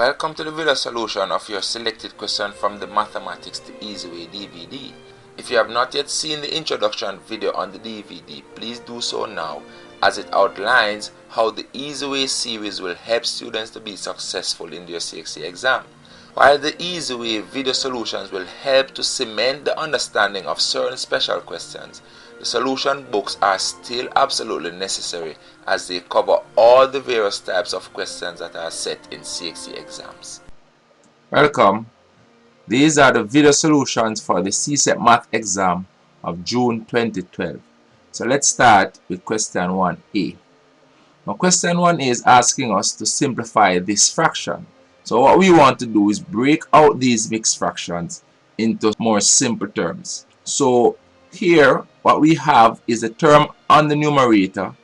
Welcome to the video solution of your selected question from the Mathematics the Easy Way DVD. If you have not yet seen the introduction video on the DVD, please do so now, as it outlines how the Easy Way series will help students to be successful in their CXC exam. While the Easy Way video solutions will help to cement the understanding of certain special questions, the solution books are still absolutely necessary as they cover all the various types of questions that are set in CXC exams. Welcome. These are the video solutions for the CSEP Math exam of June 2012. So let's start with question 1A. Now question 1A is asking us to simplify this fraction. So what we want to do is break out these mixed fractions into more simple terms. So here what we have is a term on the numerator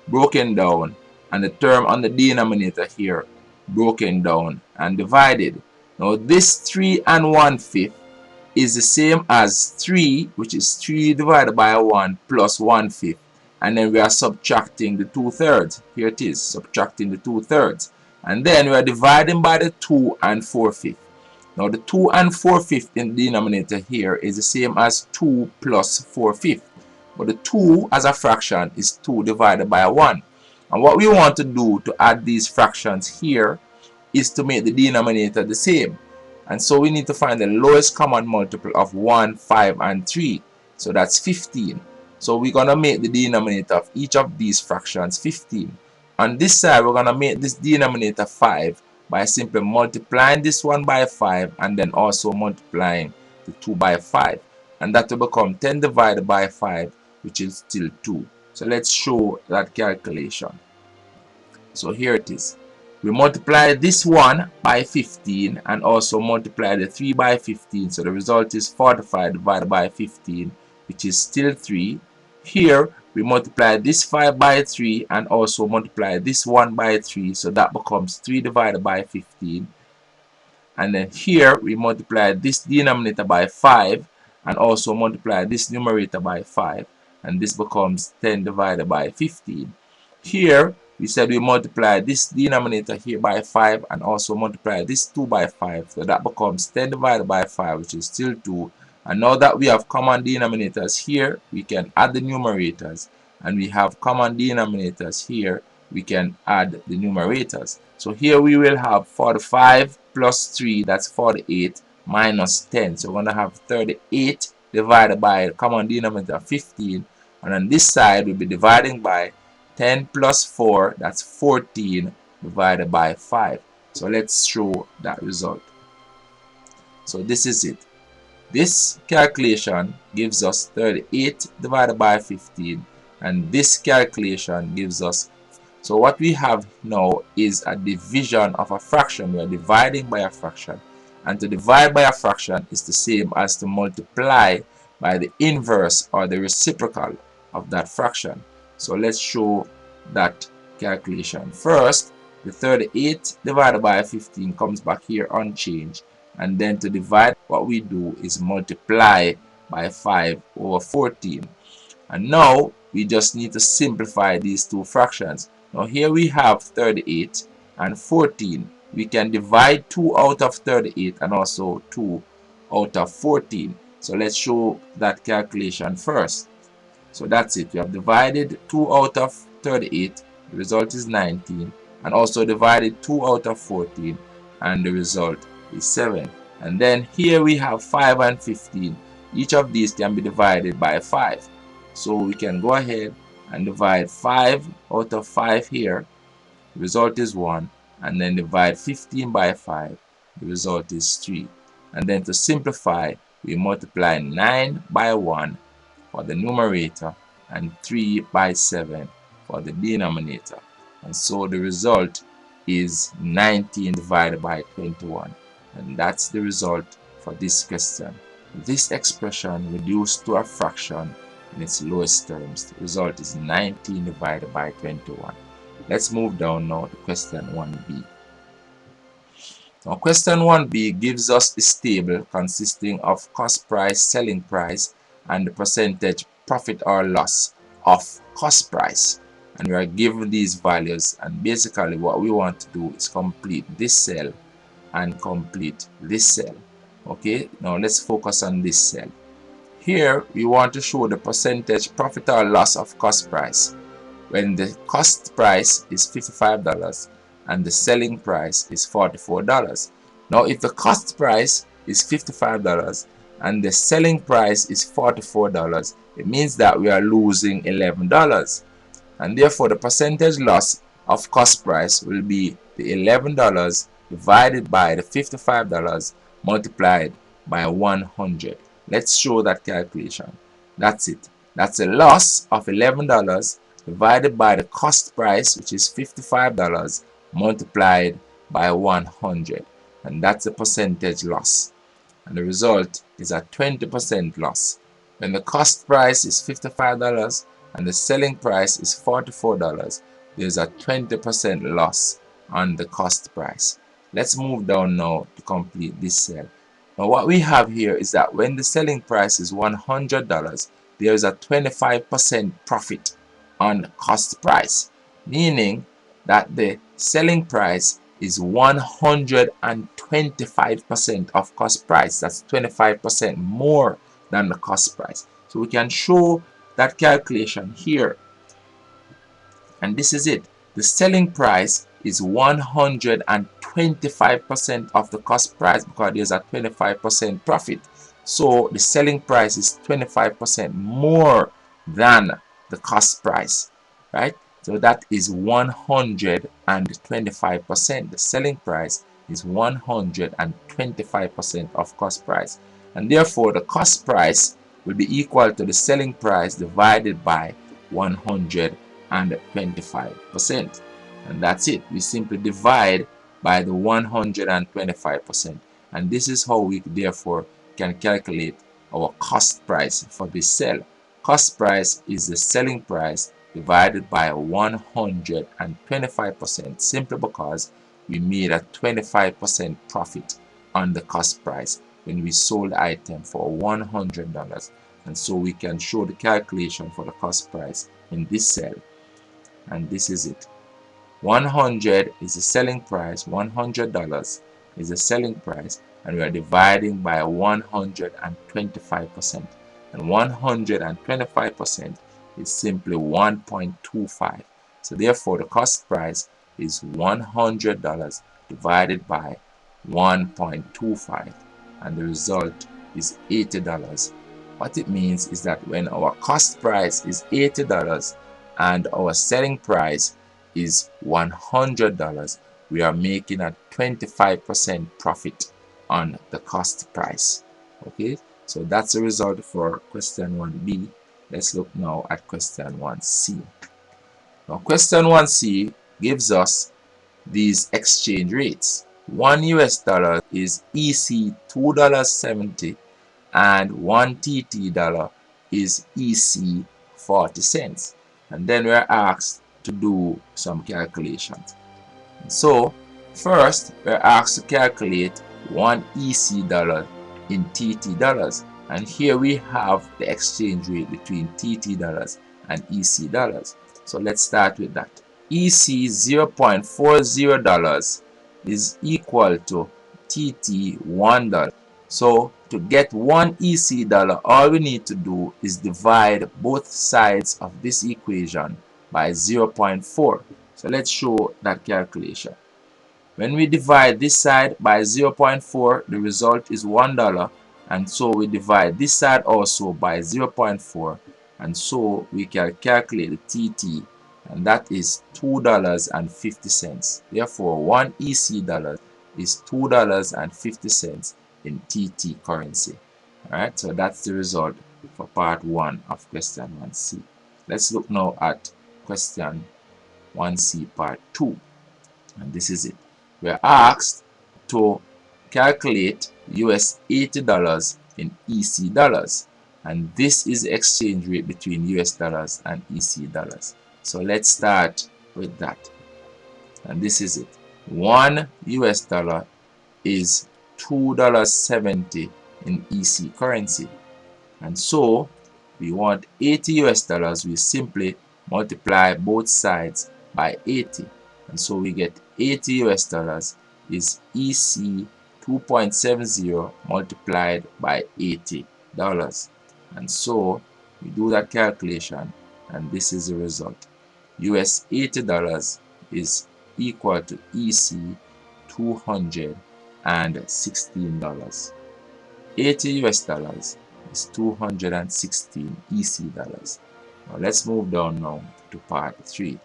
broken down and the term on the denominator here broken down and divided. Now this 3 and 1/5 is the same as 3, which is 3 divided by 1 plus 1/5, and then we are subtracting the 2/3. Here it is, subtracting the 2/3, and then we are dividing by the 2 and 4/5. Now the 2 and 4/5 in the denominator here is the same as 2 plus 4/5, but the 2 as a fraction is 2 divided by 1. And what we want to do to add these fractions here is to make the denominator the same. And so we need to find the lowest common multiple of 1, 5, and 3. So that's 15. So we're going to make the denominator of each of these fractions 15. On this side, we're going to make this denominator 5 by simply multiplying this one by 5 and then also multiplying the 2 by 5. And that will become 10 divided by 5, which is still 2. So let's show that calculation. So here it is. We multiply this one by 15 and also multiply the 3 by 15. So the result is 45 divided by 15, which is still 3. Here we multiply this 5 by 3 and also multiply this 1 by 3. So that becomes 3 divided by 15. And then here we multiply this denominator by 5 and also multiply this numerator by 5. And this becomes 10 divided by 15. Here we said we multiply this denominator here by 5 and also multiply this 2 by 5. So that becomes 10 divided by 5, which is still 2. And now that we have common denominators here, we can add the numerators. And we have common denominators here, we can add the numerators. So here we will have 45 plus 3, that's 48, minus 10. So we're going to have 38 divided by the common denominator 15. And on this side, we'll be dividing by 10 plus 4, that's 14 divided by 5. So let's show that result. So this is it. This calculation gives us 38 divided by 15, and this calculation gives us, so what we have now is a division of a fraction. We are dividing by a fraction, and to divide by a fraction is the same as to multiply by the inverse or the reciprocal of that fraction. So let's show that calculation. First, the 38 divided by 15 comes back here unchanged, and then to divide, what we do is multiply by 5 over 14. And now we just need to simplify these two fractions. Now here we have 38 and 14. We can divide 2 out of 38 and also 2 out of 14. So let's show that calculation first. So that's it. We have divided 2 out of 38. The result is 19. And also divided 2 out of 14. And the result is 7. And then here we have 5 and 15. Each of these can be divided by 5. So we can go ahead and divide 5 out of 5 here. The result is 1. And then divide 15 by 5. The result is 3. And then to simplify, we multiply 9 by 1 for the numerator and 3 by 7 for the denominator. And so the result is 19 divided by 21. And that's the result for this question. This expression reduced to a fraction in its lowest terms. The result is 19 divided by 21. Let's move down now to question 1b. Now question 1b gives us this table consisting of cost price, selling price, and the percentage profit or loss of cost price. And we are given these values, and basically what we want to do is complete this cell and complete this cell. Okay, now let's focus on this cell. Here we want to show the percentage profit or loss of cost price when the cost price is $55 and the selling price is $44. Now if the cost price is $55 and the selling price is $44, it means that we are losing $11, and therefore the percentage loss of cost price will be the $11 divided by the $55 multiplied by 100. Let's show that calculation. That's it. That's a loss of $11 divided by the cost price, which is $55, multiplied by 100. And that's a percentage loss. And the result is a 20% loss. When the cost price is $55 and the selling price is $44, there's a 20% loss on the cost price. Let's move down now to complete this cell. Now what we have here is that when the selling price is $100, there's a 25% profit on cost price, meaning that the selling price is 125% of cost price. That's 25% more than the cost price. So we can show that calculation here, and this is it. The selling price is 125% of the cost price because there's a 25% profit. So the selling price is 25% more than the cost price, right? So that is 125%. The selling price is 125% of cost price, and therefore the cost price will be equal to the selling price divided by 125%, and that's it. We simply divide by the 125%, and this is how we therefore can calculate our cost price for this cell. Cost price is the selling price divided by 125%, simply because we made a 25% profit on the cost price when we sold the item for $100. And so we can show the calculation for the cost price in this cell, and this is it. 100 is the selling price, $100 is the selling price, and we are dividing by 125%, and 125% is simply 1.25. So therefore the cost price is $100 divided by 1.25, and the result is $80. What it means is that when our cost price is $80 and our selling price is $100, we are making a 25% profit on the cost price. Okay, so that's the result for question 1B. Let's look now at question 1C. Now question 1C gives us these exchange rates. $1 is EC $2.70 and $1 is EC 40 cents. And then we're asked to do some calculations. So first we're asked to calculate 1 EC dollar in TT dollars, and here we have the exchange rate between TT dollars and EC dollars. So let's start with that. EC $0.40 is equal to TT $1. So to get 1 EC dollar, all we need to do is divide both sides of this equation by 0.4. So let's show that calculation. When we divide this side by 0.4, the result is $1, and so we divide this side also by 0.4, and so we can calculate the TT, and that is $2.50. Therefore 1 EC dollar is $2.50 in TT currency. Alright, so that's the result for part 1 of question 1C. Let's look now at question 1C part 2, and this is it. We're asked to calculate US $80 in EC dollars, and this is the exchange rate between US dollars and EC dollars. So let's start with that, and this is it. 1 US dollar is $2.70 in EC currency, and so we want 80 US dollars. We simply multiply both sides by 80, and so we get 80 US dollars is EC 2.70 multiplied by $80. And so we do that calculation, and this is the result. US $80 is equal to EC $216. 80 US dollars is 216 EC dollars. Now let's move down now to part 3.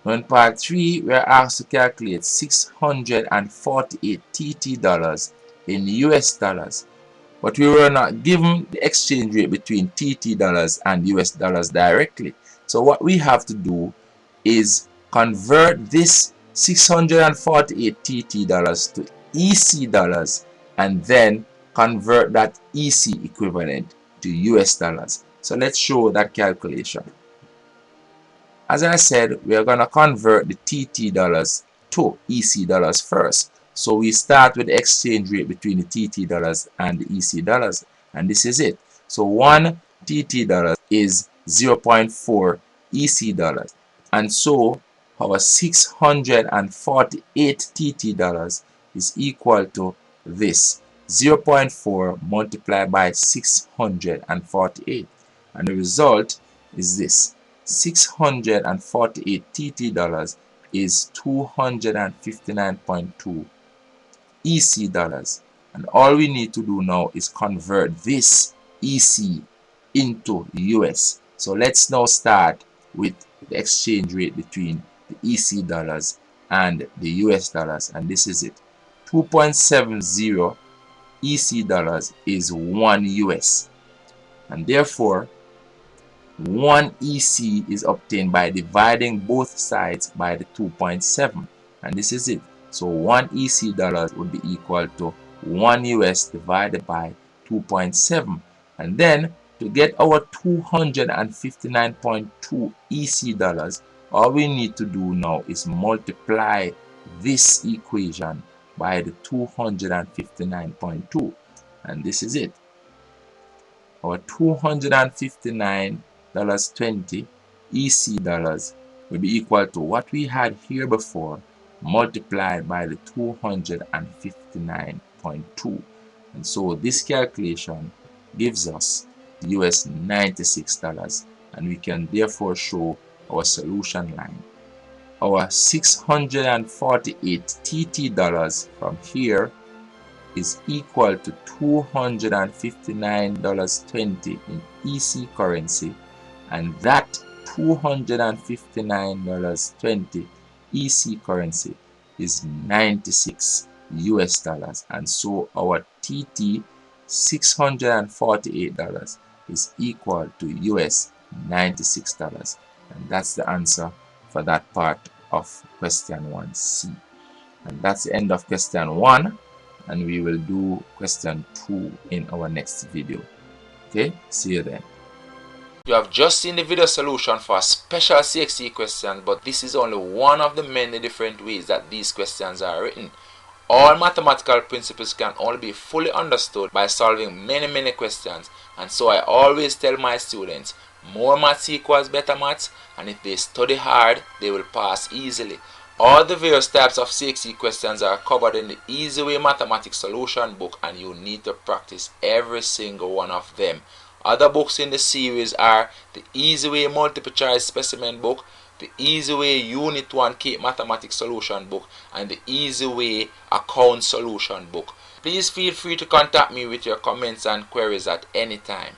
Now in part 3, we are asked to calculate 648 TT dollars in US dollars, but we were not given the exchange rate between TT dollars and US dollars directly. So what we have to do is convert this 648 TT dollars to EC dollars and then convert that EC equivalent to US dollars. So let's show that calculation. As I said, we are going to convert the TT dollars to EC dollars first. So we start with the exchange rate between the TT dollars and the EC dollars, and this is it. So 1 TT dollar is 0.4 EC dollars, and so our 648 TT dollars is equal to this 0.4 multiplied by 648, and the result is this. 648 TT dollars is 259.2 EC dollars, and all we need to do now is convert this EC into US. So let's now start with the exchange rate between the EC dollars and the US dollars, and this is it. 2.70 EC dollars is 1 US, and therefore 1 EC is obtained by dividing both sides by the 2.7, and this is it. So 1 EC dollars would be equal to 1 US divided by 2.7, and then to get our 259.2 EC dollars, all we need to do now is multiply this equation by the 259.2, and this is it. Our $259.20 EC dollars will be equal to what we had here before multiplied by the 259.2, and so this calculation gives us US $96, and we can therefore show our solution line. Our 648 TT dollars from here is equal to $259.20 in EC currency, and that $259.20 EC currency is 96 US dollars, and so our TT $648 is equal to US $96, and that's the answer for that part of question 1C. And that's the end of question 1, and we will do question 2 in our next video. Okay, see you then. You have just seen the video solution for a special CXC question, but this is only one of the many different ways that these questions are written. All mathematical principles can only be fully understood by solving many questions, and so I always tell my students, more maths equals better maths, and if they study hard, they will pass easily. All the various types of CXC questions are covered in the Easy Way Mathematics Solution book, and you need to practice every single one of them. Other books in the series are the Easy Way Multiple Choice Specimen book, the Easy Way Unit 1 Cape Mathematics Solution book, and the Easy Way Account Solution book. Please feel free to contact me with your comments and queries at any time.